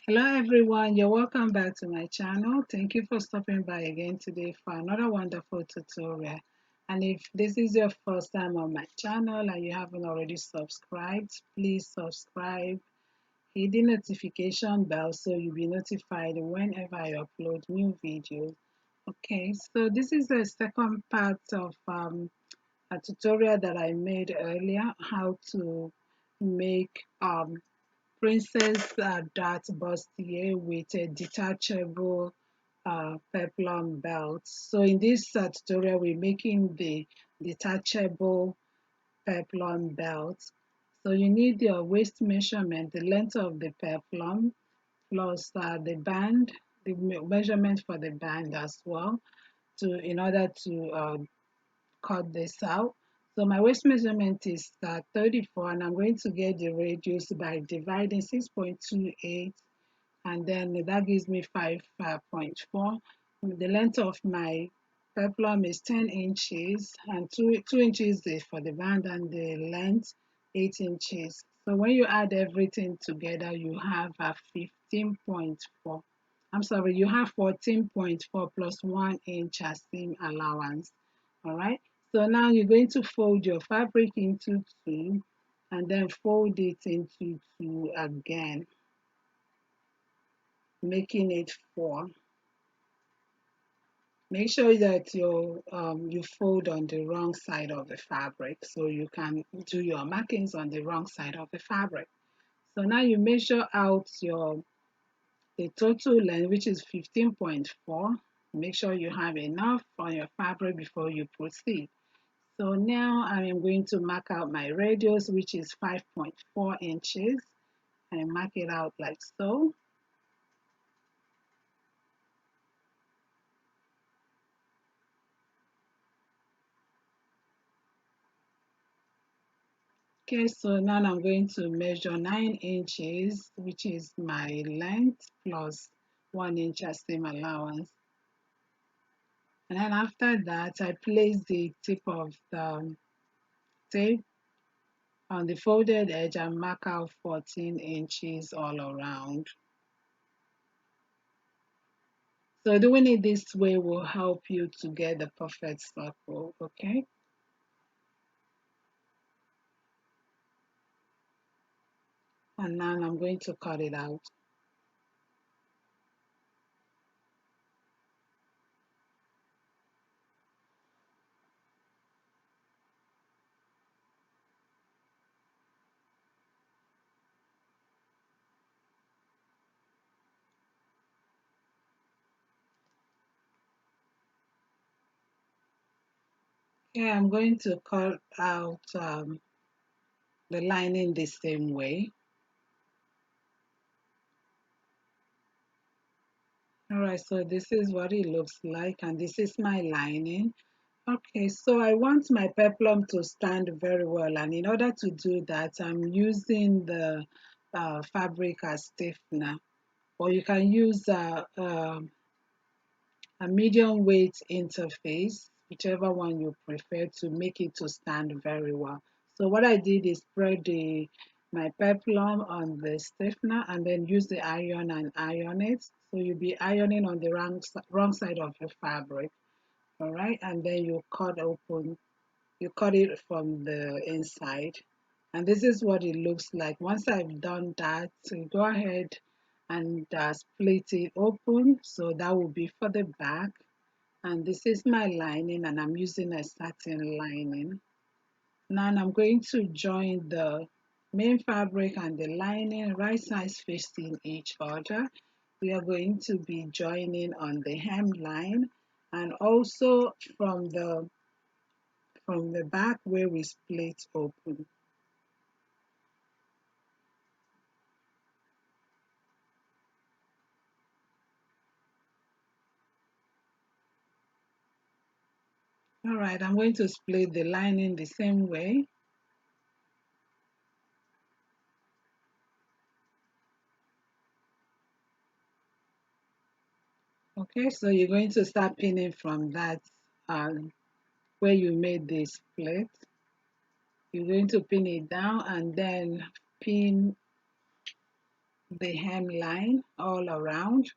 Hello everyone, you're welcome back to my channel. Thank you for stopping by again today for another wonderful tutorial. And if this is your first time on my channel and you haven't already subscribed, please subscribe, hit the notification bell so you'll be notified whenever I upload new videos. Okay, so this is the second part of a tutorial that I made earlier, how to make princess dart bustier with a detachable peplum belt. So in this tutorial we're making the detachable peplum belt. So you need your waist measurement, the length of the peplum, plus the band, the measurement for the band as well, to in order to cut this out. So my waist measurement is 34, and I'm going to get the radius by dividing 6.28, and then that gives me 5.4. The length of my peplum is 10 inches, and 2 inches is for the band, and the length 8 inches. So when you add everything together, you have a 15.4. I'm sorry, you have 14.4 plus 1 inch as seam allowance. All right. So now you're going to fold your fabric into two, and then fold it into two again, making it four. Make sure that you fold on the wrong side of the fabric so you can do your markings on the wrong side of the fabric. So now you measure out the total length, which is 15.4. Make sure you have enough on your fabric before you proceed. So now I am going to mark out my radius, which is 5.4 inches. I mark it out like so. Okay, so now I'm going to measure 9 inches, which is my length, plus 1 inch as seam allowance. And then after that, I place the tip of the tape on the folded edge and mark out 14 inches all around. So doing it this way will help you to get the perfect circle, okay? And now I'm going to cut it out. Okay, I'm going to cut out the lining the same way. All right, so this is what it looks like, and this is my lining. Okay, so I want my peplum to stand very well, and in order to do that, I'm using the fabric as stiffener, or you can use a medium weight interface, whichever one you prefer, to make it to stand very well. So what I did is spread my peplum on the stiffener and then use the iron and iron it. So you'll be ironing on the wrong side of your fabric. All right, and then you cut it from the inside, and this is what it looks like. Once I've done that, so go ahead and split it open, so that will be for the back, and this is my lining, and I'm using a satin lining. Now I'm going to join the main fabric and the lining right sides facing each other. We are going to be joining on the hemline, and also from the back where we split open. All right, I'm going to split the lining the same way. Okay, so you're going to start pinning from that where you made the split. You're going to pin it down and then pin the hemline all around.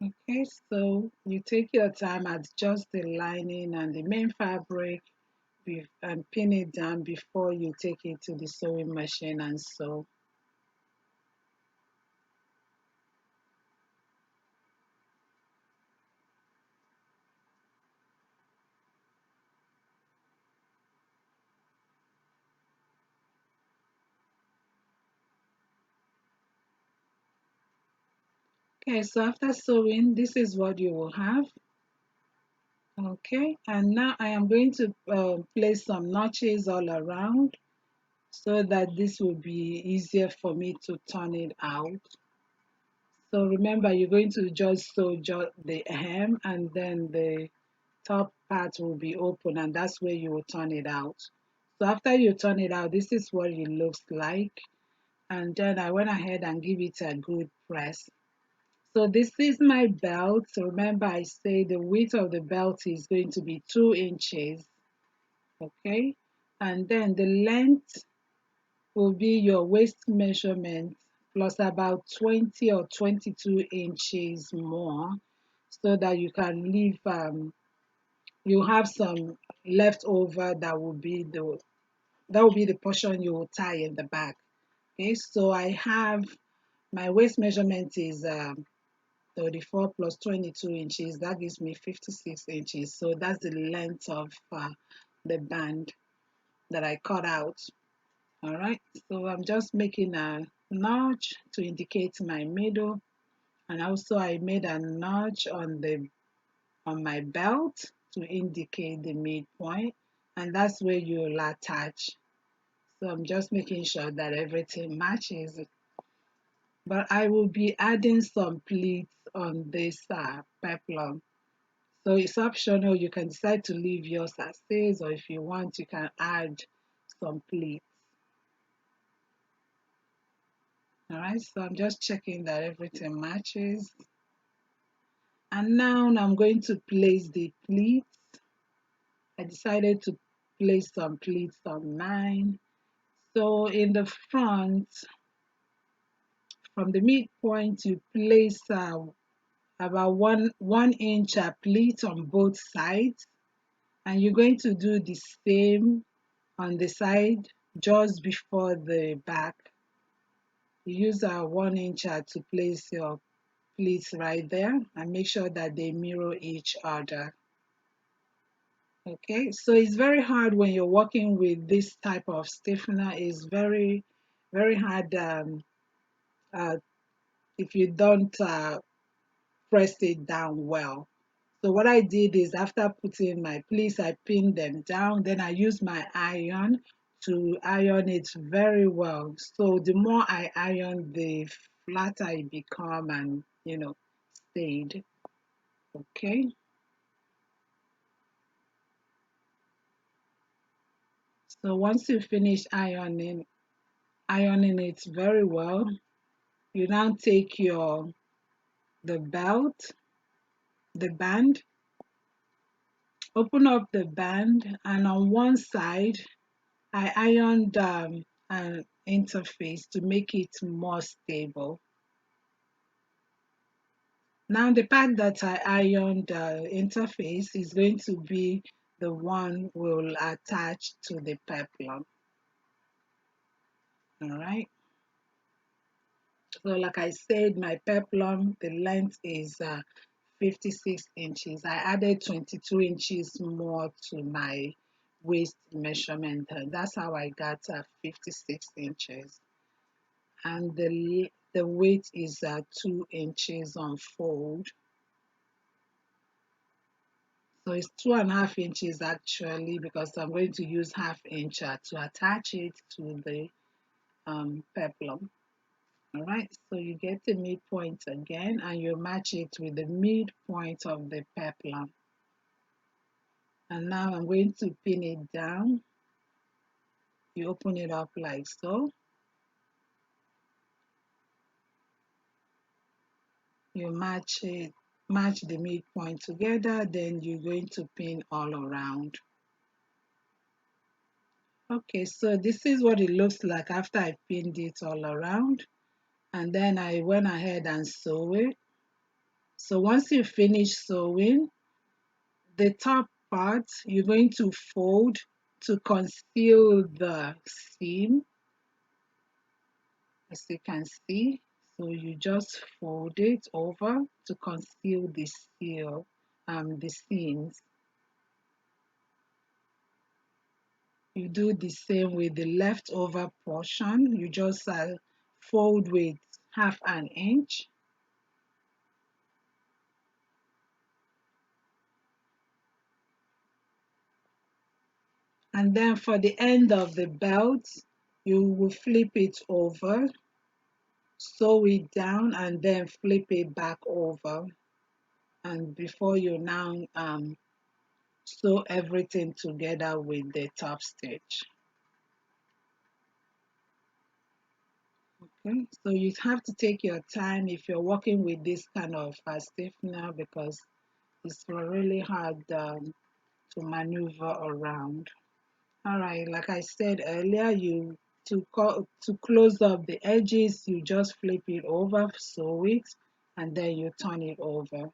Okay, so you take your time, adjust the lining and the main fabric and pin it down before you take it to the sewing machine and sew. Okay, so after sewing, this is what you will have. Okay, and now I am going to place some notches all around so that this will be easier for me to turn it out. So remember, you're going to just sew the hem and then the top part will be open and that's where you will turn it out. So after you turn it out, this is what it looks like. And then I went ahead and give it a good press. So this is my belt. So remember I say the width of the belt is going to be 2 inches. Okay. And then the length will be your waist measurement plus about 20 or 22 inches more so that you can leave you have some left over that will be the portion you will tie in the back. Okay, so I have my waist measurement is 34 plus 22 inches. That gives me 56 inches. So that's the length of the band that I cut out. All right, so I'm just making a notch to indicate my middle, and also I made a notch on my belt to indicate the midpoint, and that's where you'll attach. So I'm just making sure that everything matches. But I will be adding some pleats on this peplum. So it's optional. You can decide to leave yours as is, or if you want, you can add some pleats. All right, so I'm just checking that everything matches. And now I'm going to place the pleats. I decided to place some pleats on mine. So in the front, from the midpoint, you place about one inch pleat on both sides, and you're going to do the same on the side just before the back. You use a 1 inch to place your pleats right there and make sure that they mirror each other. Okay, so it's very hard when you're working with this type of stiffener. It's very hard uh, if you don't press it down well. So what I did is after putting my pleats, I pinned them down. Then I used my iron to iron it very well. So the more I iron, the flatter it become and stayed. Okay. So once you finish ironing it very well, you now take the belt, the band, open up the band, and on one side I ironed an interface to make it more stable. Now the part that I ironed interface is going to be the one will attach to the peplum. All right. So like I said, my peplum, the length is 56 inches. I added 22 inches more to my waist measurement. And that's how I got 56 inches. And the weight is 2 inches on fold. So it's 2.5 inches actually because I'm going to use half inch to attach it to the peplum. All right, so you get the midpoint again and you match it with the midpoint of the peplum. And now I'm going to pin it down. You open it up like so. You match it match the midpoint together, then you're going to pin all around. Okay, so this is what it looks like after I pinned it all around, and then I went ahead and sew it. So once you finish sewing, the top part you're going to fold to conceal the seam, as you can see. So you just fold it over to conceal the seams. You do the same with the leftover portion. You just fold with 1/2 inch, and then for the end of the belt you will flip it over, sew it down, and then flip it back over, and before you now sew everything together with the top stitch. Okay, so you have to take your time if you're working with this kind of stiffener, because it's really hard to maneuver around. All right, like I said earlier, to close up the edges, you just flip it over, sew it, and then you turn it over.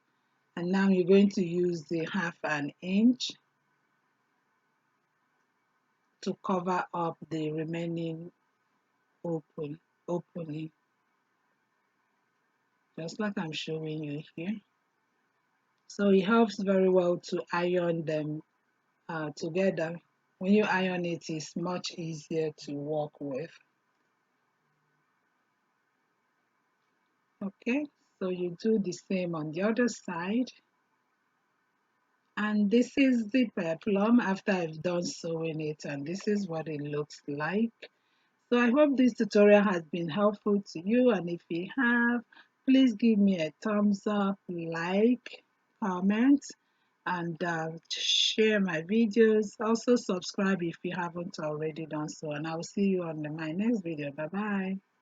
And now you're going to use the 1/2 inch to cover up the remaining opening, just like I'm showing you here. So it helps very well to iron them together. When you iron it, it's much easier to work with. Okay, so you do the same on the other side. And this is the peplum after I've done sewing it, and this is what it looks like. So I hope this tutorial has been helpful to you, and if you have, please give me a thumbs up, like, comment, and share my videos. Also subscribe if you haven't already done so, and I will see you on my next video. Bye bye.